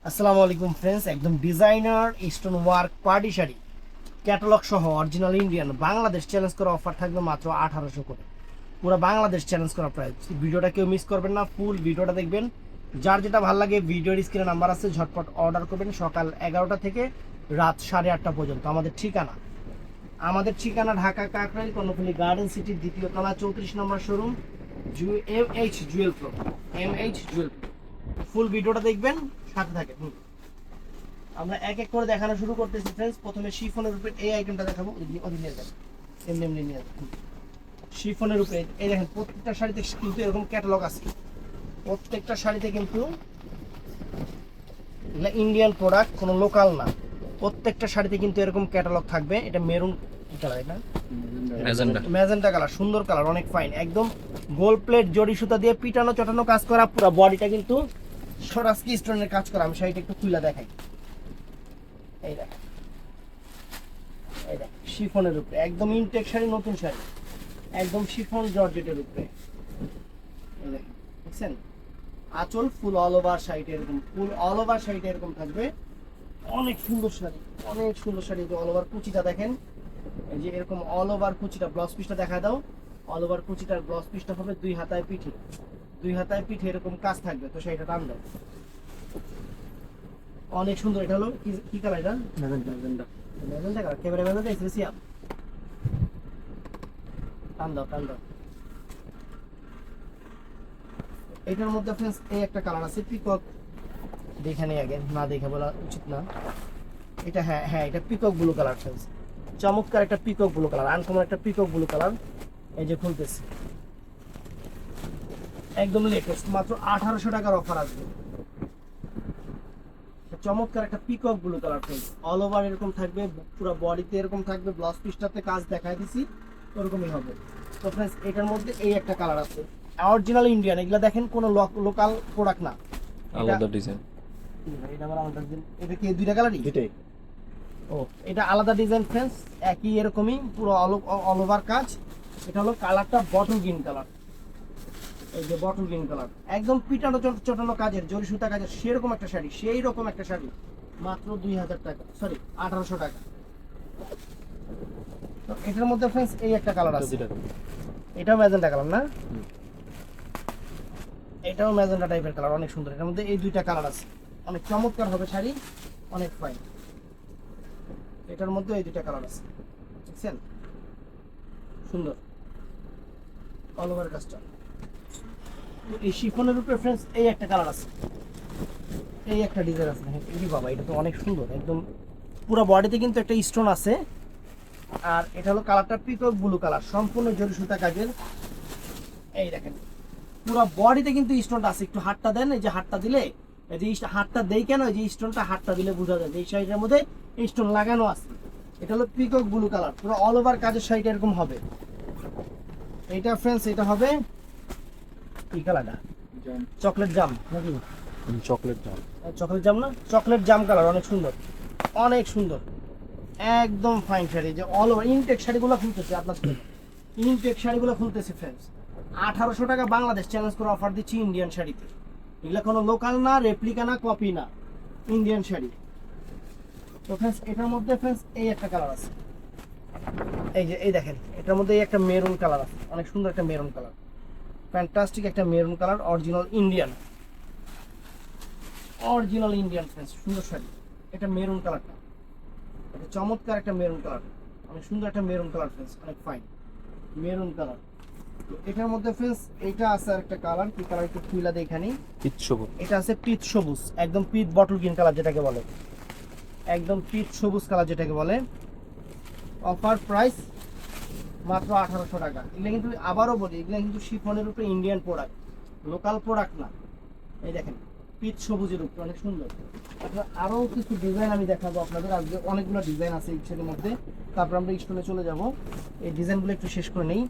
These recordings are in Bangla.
আসসালামু আলাইকুম ফ্রেন্ডস, একদম designer stone work party sari catalogue সহ অরিজিনাল ইন্ডিয়ান বাংলাদেশ চ্যালেঞ্জ করা অফার থাকবে মাত্র 1800 করে। পুরো বাংলাদেশ চ্যালেঞ্জ করা প্রাইস। ভিডিওটা কেউ মিস করবেন না, ফুল ভিডিওটা দেখবেন। যার যেটা ভালো লাগে ভিডিওর স্ক্রিনে নাম্বার আছে, ঝটপট অর্ডার করবেন। সকাল 11টা থেকে রাত 8:30 পর্যন্ত। আমাদের ঠিকানা ঢাকা কাকরাইল কর্ণফুলী গার্ডেন সিটির দ্বিতীয় তলা 34 নম্বর showroom, MH jewel pro. MH jewel pro. Full ভিডিওটা দেখবেন, সাথে থাকেন। আমরা এক এক করে দেখানো শুরু করতেছি ফ্রেন্ডস। প্রথমে শিফনের উপরে এই আইটেমটা দেখাবো। ওদিকে নিয়ে যাবেন, এমনি এমনি নিয়ে যাবেন। শিফনের উপরে এই দেখেন, প্রত্যেকটা শাড়িতে কিন্তু এরকম ক্যাটালগ আছে। প্রত্যেকটা শাড়িতে কিন্তু ইন্ডিয়ান প্রোডাক্ট, কোনো লোকাল না। প্রত্যেকটা শাড়িতে কিন্তু এরকম ক্যাটালগ থাকবে। এটা মেরুন কালার, এটা ম্যাজেন্টা কালার, সুন্দর কালার, অনেক ফাইন। একদম গোল্ড প্লেট জড়ি সুতা দিয়ে পিটানো চটানো কাজ করা, পুরো বডিটা কিন্তু সরাসরি স্টোনের কাজ করা। আমি শাড়িটা একটু খুলে দেখাই। এই দেখ, এই দেখ, শিফনের উপরে একদম ইনটেক শাড়ি, নতুন শাড়ি, একদম শিফন জর্জেটের উপরে। এই দেখ, দেখছেন? আঁচল ফুল অল ওভার শাড়িটা এরকম, ফুল অল ওভার শাড়িটা এরকম থাকবে। অনেক সুন্দর শাড়ি, অনেক সুন্দর শাড়ি। অল ওভার কুচিটা দেখেন, এই যে এরকম অল ওভার কুচিটা। ব্লাউজ পিসটা দেখা দাও। অল ওভার কুচিটার ব্লাউজ পিসটা হবে দুই হাতায় পিঠে, দুই হাতায় পিঠে এরকম কাজ থাকবে। তো শাড়িটা টান দাও, অনেক সুন্দর। এটা হলো কি কালার? এটা ম্যাজেন্টা কালার। ক্যামেরা ম্যাজেন্টা এক্সেসিয়াম। টান দাও, টান দাও। এটার মধ্যে ফ্রেন্ডস এই একটা কালার আছে, পিকক। দেখে নেই আগে, না দেখে বলা উচিত না। এটা হ্যাঁ হ্যাঁ, এটা পিকক ব্লু কালার ফ্রেন্ডস। চমৎকার একটা পিকক ব্লু কালার, আনকমন একটা পিকক ব্লু কালার। এই যে খুলতেছি, একদম লেটেস্ট, মাত্র 1800 টাকার অফার আসবে। চমৎকার একটা peacock blue colour friends. All over এরকম থাকবে, পুরো বডিতে এরকম থাকবে। ব্লাউজ পিসটাতে কাজ দেখাই দিছি, ওরকমই হবে। তো ফ্রেন্ডস এটার মধ্যে এই একটা কালার আছে, অরিজিনাল ইন্ডিয়ান। এগুলা দেখেন কোনো লোকাল প্রোডাক্ট না, আলাদা ডিজাইন। এটা আবার আলাদা ডিজাইন। এটা কি দুইটা কালারই? এটাই। ও, এটা আলাদা ডিজাইন ফ্রেন্ডস, একই এরকমই পুরো অল ওভার কাজ। এটা হলো কালারটা বটল গ্রিন কালার। এই যে বটল গ্রিন কালার, একদম পিটানো চটানো কাজের, জরি সুতা কাজের, সেরকম একটা শাড়ি, সেই রকম একটা শাড়ি, মাত্র 2000 টাকা, সরি 1800 টাকা। তো এটার মধ্যে ফ্রেন্ডস এই একটা কালার আছে, এটাও ম্যাজেন্টা কালার না? এটাও ম্যাজেন্টা টাইপের কালার, অনেক সুন্দর। এটার মধ্যে এই দুইটা কালার আছে, অনেক চমৎকার হবে শাড়ি, অনেক ফাইন। এটার মধ্যে এই দুইটা কালার আছে, দেখছেন? সুন্দর অল ওভার কাজটা। এই শিফনের উপরে ফ্রেন্ডস এই একটা কালার আছে, এই একটা ডিজাইন আছে। দেখেন, এই বাবা, এটা তো অনেক সুন্দর। একদম পুরো বডিতে কিন্তু একটা স্টোন আছে। আর এটা হলো কালারটা পিকক ব্লু কালার, সম্পূর্ণ জরি সুতা কাজের। এই দেখেন, পুরো বডিতে কিন্তু স্টোনটা আছে। একটু হাতটা দেন, এই যে হাতটা দিলে, এই যে হাতটা দেই কেন, এই যে স্টোনটা হাতটা দিলে বোঝা যায় যে এই শাড়িটার মধ্যে স্টোন লাগানো আছে। এটা হলো পিকক ব্লু কালার, পুরো অল ওভার কাজের শাড়িটা এরকম হবে। এইটা ফ্রেন্ডস, এটা হবে কি কালারটা? চকলেট জাম নাকি? চকলেট জাম। চকলেট জাম না, চকলেট জাম কালার, অনেক সুন্দর, অনেক সুন্দর, একদম ফাইন শাড়ি। যে অল ওভার ইনটেক শাড়িগুলো খুলতেছে আপনার, ইনটেক শাড়িগুলো খুলতেছে ফ্রেন্ডস। 1800 টাকা বাংলাদেশ চ্যালেঞ্জ করে অফার দিচ্ছি ইন্ডিয়ান শাড়িতে। এগুলো কোনো লোকাল না, রেপ্লিকা না, কপি না, ইন্ডিয়ান শাড়ি। তো ফ্রেন্ডস এটার মধ্যে ফ্রেন্ডস এই একটা কালার আছে, এই যে এই দেখেন, এটার মধ্যে এই একটা মেরুন কালার আছে, অনেক সুন্দর একটা মেরুন কালার, ফ্যান্টাস্টিক একটা maroon colour, original Indian, original Indian friends, সুন্দর শাড়ি। এটা মেরুন কালারটা, এটা চমৎকার একটা মেরুন কালার, অনেক সুন্দর একটা মেরুন কালার ফ্রেন্ডস, অনেক ফাইন মেরুন কালার। এটার মধ্যে ফ্রেন্ডস এটা আছে আরেকটা কালার, কি কালার একটু খুইলা দেই এখানে। কিচ্ছু। এটা আছে পিচ সবুজ, একদম পিচ বটল গ্রিন কালার যেটাকে বলে, একদম পিচ সবুজ কালার যেটাকে বলে। অফার প্রাইস মাত্র 1800 টাকা। এগুলো কিন্তু আবারও বলি, এগুলো কিন্তু শিফনের উপরে ইন্ডিয়ান প্রোডাক্ট, লোকাল প্রোডাক্ট না। এই দেখেন, পিচ সবুজের উপরে, অনেক সুন্দর। আপনার আরও কিছু ডিজাইন আমি দেখাবো আপনাদের, আজকে অনেকগুলো ডিজাইন আছে ইচ্ছের মধ্যে। তারপর আমরা স্টোনে চলে যাব, এই ডিজাইনগুলো একটু শেষ করে নেই।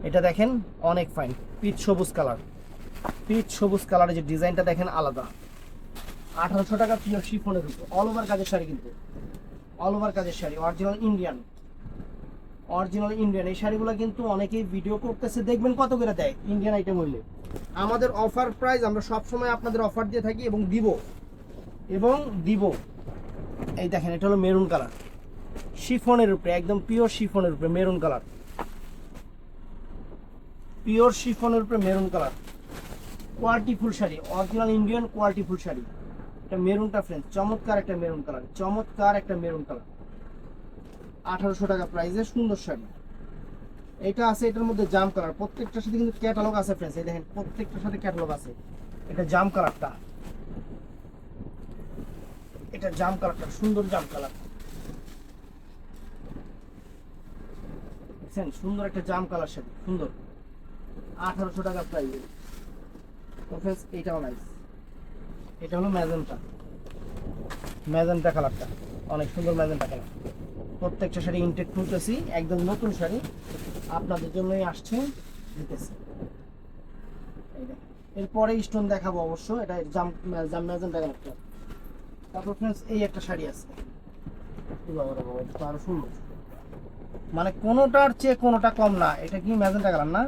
এটা দেখেন, অনেক ফাইন, পিচ সবুজ কালার, পিচ সবুজ কালারের যে ডিজাইনটা দেখেন আলাদা। 1800 টাকা পিওর শিফনের উপর, অল ওভার কাজের শাড়ি, কিন্তু অল ওভার কাজের sari, original Indian, original Indian. এই শাড়িগুলো কিন্তু অনেকেই ভিডিও করতেছে, দেখবেন কত করে দেয় ইন্ডিয়ান আইটেম হইলে। আমাদের অফার প্রাইস, আমরা সব সময় আপনাদের অফার দিয়ে থাকি এবং দিব। এবং দিব এই দেখেন, এটা হলো মেরুন কালার, শিফনের উপরে, একদম পিওর শিফনের উপরে মেরুন কালার, পিওর শিফনের উপরে maroon colour, quality full sari, original Indian quality full sari. এটা মেরুনটা ফ্রেন্ড, চমৎকার একটা মেরুন কালার, চমৎকার একটা মেরুন কালার। 1800 টাকা প্রাইসে সুন্দর শাড়ি। এটা আছে, এটার মধ্যে জাম কালার, প্রত্যেকটার সাথে কিন্তু ক্যাটালগ আছে ফ্রেন্ডস, এই দেখেন প্রত্যেকটার সাথে ক্যাটালগ আছে। এটা জাম কালারটা, এটা জাম কালারটা সুন্দর জাম কালার, দেখছেন সুন্দর একটা জাম কালার শাড়ি, সুন্দর। 1800 টাকা প্রাইসে। তো ফ্রেন্ডস এটাও নাইস, এটা হলো ম্যাজেন্টা, ম্যাজেন্টা কালারটা অনেক সুন্দর, ম্যাজেন্টা কালার। প্রত্যেকটা শাড়ি ইনটেক খুলতেছি, একদম নতুন শাড়ি আপনাদের জন্যই আসছে, দিতেছি। এই দেখেন, এরপরে স্টোন দেখাবো অবশ্য, এটা জাম ম্যাজেন্টা কালারটা। তারপর ফ্রেন্ডস এই একটা শাড়ি আছে, এটা তো আরো সুন্দর, মানে কোনোটার চেয়ে কোনোটা কম না। এটা কি ম্যাজেন্টা কালার না?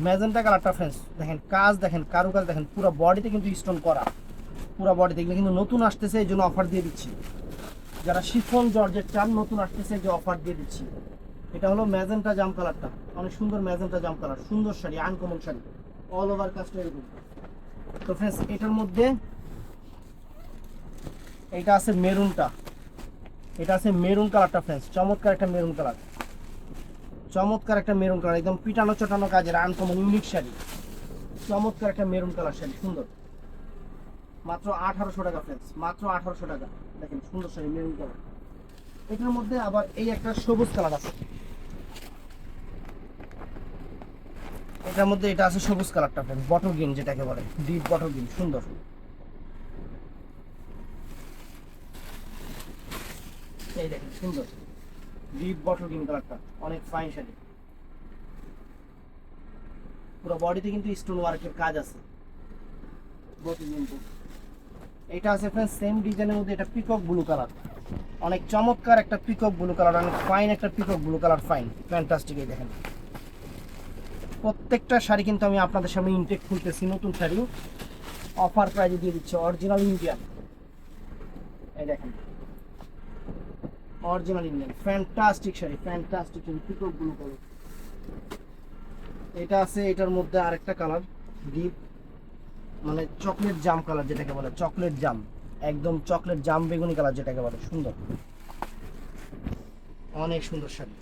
ম্যাজেন্টা কালারটা ফ্রেন্ডস দেখেন, কাজ দেখেন, কারুকাজ দেখেন, পুরো বডিতে কিন্তু স্টোন করা, পুরো বডিতে। এগুলো কিন্তু নতুন আসতেছে, এই জন্য অফার দিয়ে দিচ্ছি। যারা শিফন জর্জেট চান, নতুন আসতেছে, যে অফার দিয়ে দিচ্ছি। এটা হলো ম্যাজেন্টা জাম কালারটা, অনেক সুন্দর ম্যাজেন্টা জাম কালার, সুন্দর sari, uncommon sari, all over কাজটা এরকম। তো ফ্রেন্ডস এটার মধ্যে এটা আছে মেরুনটা, এটা আছে মেরুন কালারটা ফ্রেন্ডস, চমৎকার একটা মেরুন কালার, চমৎকার একটা মেরুন কালার, একদম পিটানো চটানো কাজের আনকমন ইউনিক শাড়ি, চমৎকার একটা মেরুন কালার শাড়ি, সুন্দর। মাত্র 1800 টাকা ফ্রেন্ডস, মাত্র 1800 টাকা। দেখেন সুন্দর শাড়ি মেরুন কালার। এটার মধ্যে আবার এই একটা সবুজ কালার আছে, এটার মধ্যে এটা আছে সবুজ কালারটা ফ্রেন্ডস, বটল গ্রিন যেটাকে বলে, ডিপ বটল গ্রিন, সুন্দর। এই দেখেন সুন্দর ডিপ বটল গ্রিন কালারটা, অনেক ফাইন শাড়ি। পুরো বডিতে কিন্তু স্টোন ওয়ার্কের কাজ আছে, বটল গ্রিন। এটা আছে ফ্রেন্ডস সেম ডিজাইনের মধ্যে, এটা পিকক ব্লু কালার, অনেক চমৎকার একটা পিকক ব্লু কালার, অনেক ফাইন একটা peacock blue colour, fine fantastic. এই দেখেন প্রত্যেকটা শাড়ি কিন্তু আমি আপনাদের সামনে ইনটেক খুলতেছি, নতুন শাড়ি অফার প্রাইজে দিয়ে দিচ্ছি, অরিজিনাল ইন্ডিয়ান। এই দেখেন original Indian, fantastic sari, fantastic sari, peacock blue colour. এটা আছে, এটার মধ্যে আরেকটা কালার ডিপ, মানে চকলেট জাম কালার যেটাকে বলে, চকলেট জাম, একদম চকলেট জাম বেগুনি কালার যেটাকে বলে, সুন্দর, অনেক সুন্দর শাড়ি।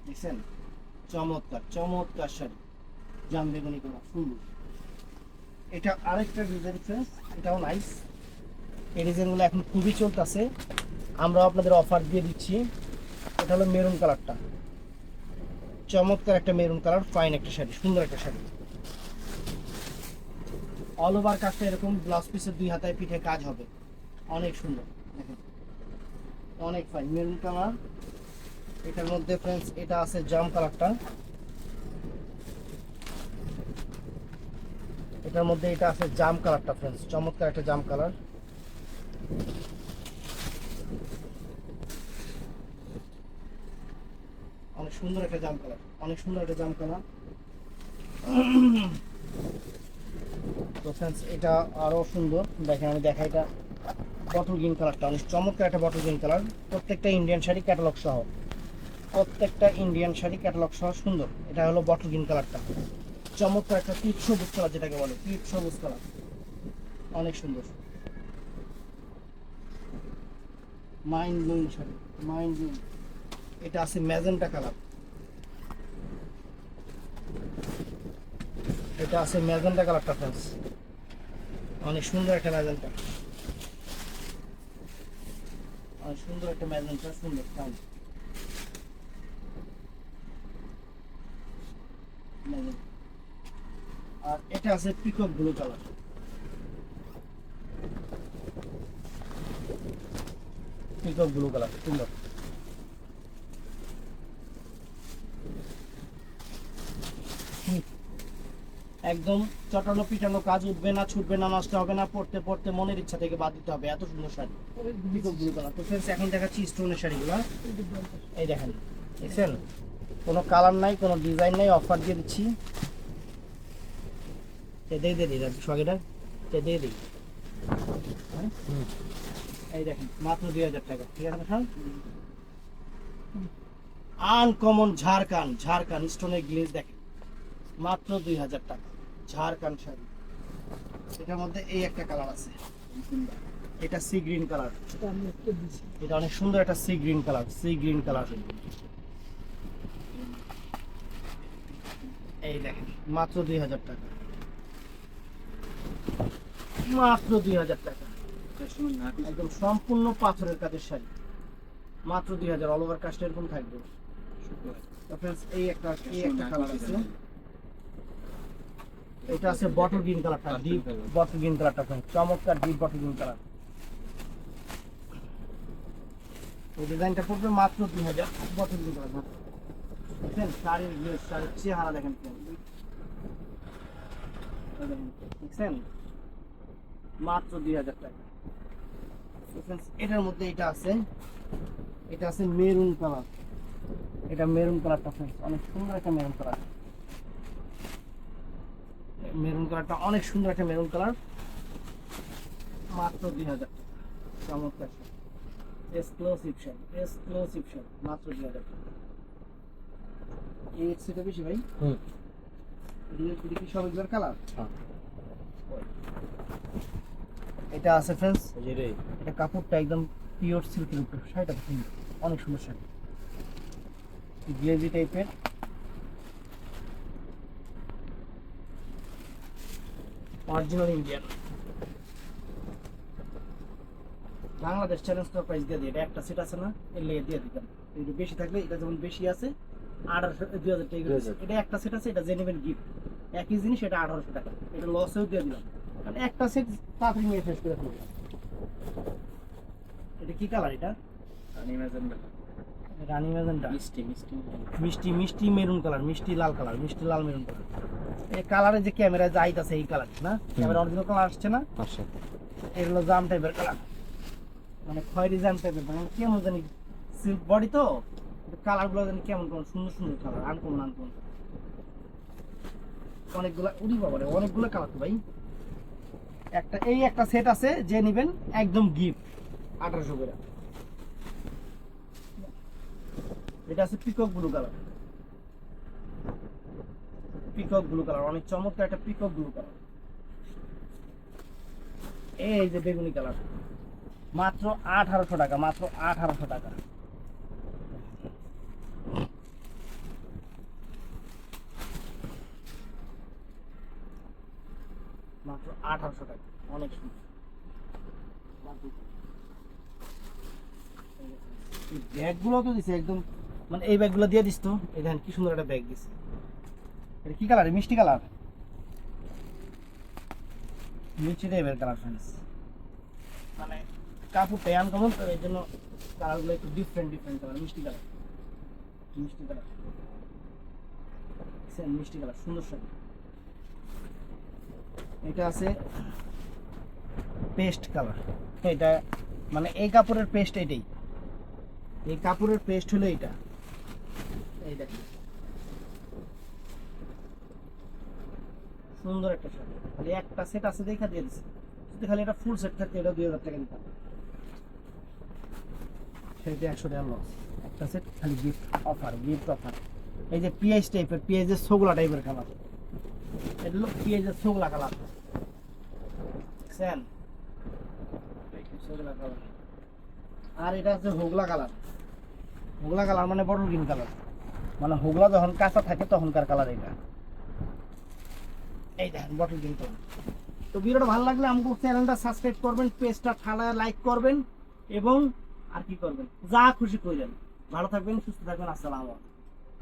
দেখছেন চমৎকার চমৎকার শাড়ি, জাম বেগুনি কালার, সুন্দর। এটা আরেকটা ডিজাইন ফ্রেন্ডস, এটাও নাইস। এই ডিজাইনগুলো এখন খুবই চলতেছে, আমরা আপনাদের অফার দিয়ে দিচ্ছি। এটা হলো মেরুন কালারটা, চমৎকার একটা মেরুন কালার, ফাইন একটা শাড়ি, সুন্দর একটা শাড়ি। অল ওভার কাজটা এরকম, ব্লাউজ পিসের 2 হাতায় পিঠে কাজ হবে, অনেক সুন্দর। দেখেন অনেক ফাইন মেরুন কালার। এটার মধ্যে ফ্রেন্ডস এটা আছে জাম কালারটা, এটার মধ্যে এটা আছে জাম কালারটা ফ্রেন্ডস, চমৎকার একটা জাম কালার। অনেক সুন্দর একটা জাম কালার, অনেক সুন্দর একটা জাম কালার। তো ফ্রেন্ডস এটা আরো সুন্দর, দেখেন আমি দেখাই, এটা বটল গ্রিন কালারটা, অনেক চমৎকার একটা বটল গ্রিন কালার। প্রত্যেকটা ইন্ডিয়ান শাড়ি ক্যাটালগ সহ, প্রত্যেকটা ইন্ডিয়ান শাড়ি ক্যাটালগ সহ, সুন্দর। এটা হলো বটল গ্রিন কালারটা, চমৎকার একটা পিচ সবুজ কালার যেটাকে বলে, পিচ সবুজ কালার, অনেক সুন্দর। Mind blowing sari, mind blowing. এটা আছে ম্যাজেন্টা কালার, এটা আছে ম্যাজেন্টা কালারটা ফ্রেন্ডস, অনেক সুন্দর একটা ম্যাজেন্টা, অনেক সুন্দর একটা ম্যাজেন্টা, সুন্দর ফাইন ম্যাজেন্টা। আর এটা আছে peacock blue colour, peacock blue colour, সুন্দর। একদম চটানো পিটানো কাজ, উঠবে না, ছুটবে না, নষ্ট হবে না, পড়তে পড়তে মনের ইচ্ছা থেকে বাদ দিতে হবে, এত সুন্দর শাড়ি, পিকক ব্লু কালার। তো ফ্রেন্ডস এখন দেখাচ্ছি স্টোনের শাড়িগুলো, এই দেখেন, দেখছেন কোনো কালার নাই, কোনো ডিজাইন নাই, অফার দিয়ে দিচ্ছি। দিয়ে দিই সোয়াগেটা দিয়ে দিই। এই দেখেন মাত্র 2000 টাকা। ঠিক আছে স্যার, আনকমন ঝাড়খান স্টোনের গ্লেজ দেখেন মাত্র 2000 টাকা। ঝাড়খান শাড়ি, এটার মধ্যে এই একটা কালার আছে, এটা সি গ্রিন কালার। এটা অনেক সুন্দর একটা সি গ্রিন কালার। এই দেখেন মাত্র 2000 টাকা, মাত্র 2000 টাকা। একদম সম্পূর্ণ পাথরের কাজের শাড়ি, মাত্র 2000। অল ওভার কাজটা এরকম থাকবে। তো friends, এই একটা কালার আছে, এটা আছে বটল গ্রিন কালারটা, ডিপ বটল গ্রিন কালারটা friends, চমৎকার ডিপ বটল গ্রিন কালার। এই ডিজাইনটা পড়বে মাত্র 2000। বটল গ্রিন কালার দেখেন, শাড়ির চেহারা দেখেন, দেখছেন মাত্র 2000 টাকা। এটার মধ্যে এটা আছে মেরুন কালার। এটা মেরুন কালারটা অনেক সুন্দর একটা মেরুন কালার। অনেক সুন্দর একটা মেরুন কালার, মাত্র 2000 টাকা। চমৎকার এক্সক্লুসিভ মাত্র 2000 টাকা। এই সেটা বেশি ভাই, সব এগুলোর কালার। এটা আছে फ्रेंड्स, এটা কাপড়টা একদম পিওর সিল্কের উপর, শাড়িটা সুন্দর, অনেক সুন্দর শাড়ি, গ্লেজি টাইপের। অরিজিনাল ইন্ডিয়ান, বাংলাদেশ চ্যালেঞ্জ তো প্রাইস দিয়ে দিই। এটা একটা সেট আছে না, এর লেগে দিয়ে দিতাম। একটু বেশি থাকলে, এটা যেমন বেশি আছে 2000 টাকা। এটা একটা সেট আছে, এটা জেনুইন গিফট, একই জিনিস, এটা 1800 টাকা। এটা লসেও দিয়ে দিলাম, কারণ একটা সেট তাড়াতাড়ি নিয়ে শেষ করে ফেলবো। এটা কি কালার? এটা রানী ম্যাজেন্টা, মিষ্টি মেরুন কালার, মিষ্টি লাল মেরুন কালার। এই কালারে যে ক্যামেরায় যা আইতাছে এই কালার না, ক্যামেরা অরিজিনাল কালার আসছে না, এর হলো জাম টাইপের কালার, মানে খয়েরি জাম টাইপের, মানে কেমন জানি সিল্ক বডি তো, কালার গুলো জানি কেমন সুন্দর কালার, আনকমন। অনেকগুলা, উড়ি বাবারে অনেকগুলো কালার তো ভাই। একটা সেট আছে, যে নিবেন একদম গিফট 1800 করে। এটা আছে পিকক ব্লু কালার, অনেক চমৎকার একটা পিকক ব্লু কালার। এই যে বেগুনি কালার, মাত্র 1800 টাকা, মাত্র 1800 টাকা। মাত্র 1800 টাকা, অনেক সুন্দর। এই ব্যাগগুলো তো দিছে একদম, মানে এই ব্যাগগুলো দিয়ে দিস তো। এই দেখেন কি সুন্দর একটা ব্যাগ দিছে। এটা কি কালার? মিষ্টি কালার, মিষ্টি টাইপের কালার फ्रेंड्स। মানে কাপড়টা আনকমন তো, এই জন্য কালারগুলো একটু ডিফারেন্ট কালার। মিষ্টি কালার, সুন্দর শাড়ি। এটা আছে পেস্ট কালার। এটা মানে এই কাপড়ের পেস্ট, এটাই এই কাপড়ের পেস্ট হলো এটা। এই দেখেন সুন্দর একটা শাড়ি, খালি একটা সেট আছে দেখা দিয়ে দিচ্ছে। যদি খালি এটা ফুল সেট থাকতে, এটা 2000 টাকা দিতাম। সেটা 100 টাকা লস। একটা সেট খালি গিফট অফার। এই যে পেঁয়াজের সোগলা টাইপের কালার, এটা হলো পেঁয়াজের সোগলা কালার, দেখছেন? সোগলা কালার। আর এটা হচ্ছে হোগলা কালার মানে বটল গ্রিন কালার, মানে হোগলা যখন কাঁচা থাকে তখনকার কালার এটা। এই দেখেন বটল গ্রিন কালার। তো ভিডিওটা ভালো লাগলে আমাকে চ্যানেলটা সাবস্ক্রাইব করবেন, পেজটা ঠালায় লাইক করবেন, এবং আর কি করবেন, যা খুশি করবেন। ভালো থাকবেন, সুস্থ থাকবেন। আসসালামু আলাইকুম।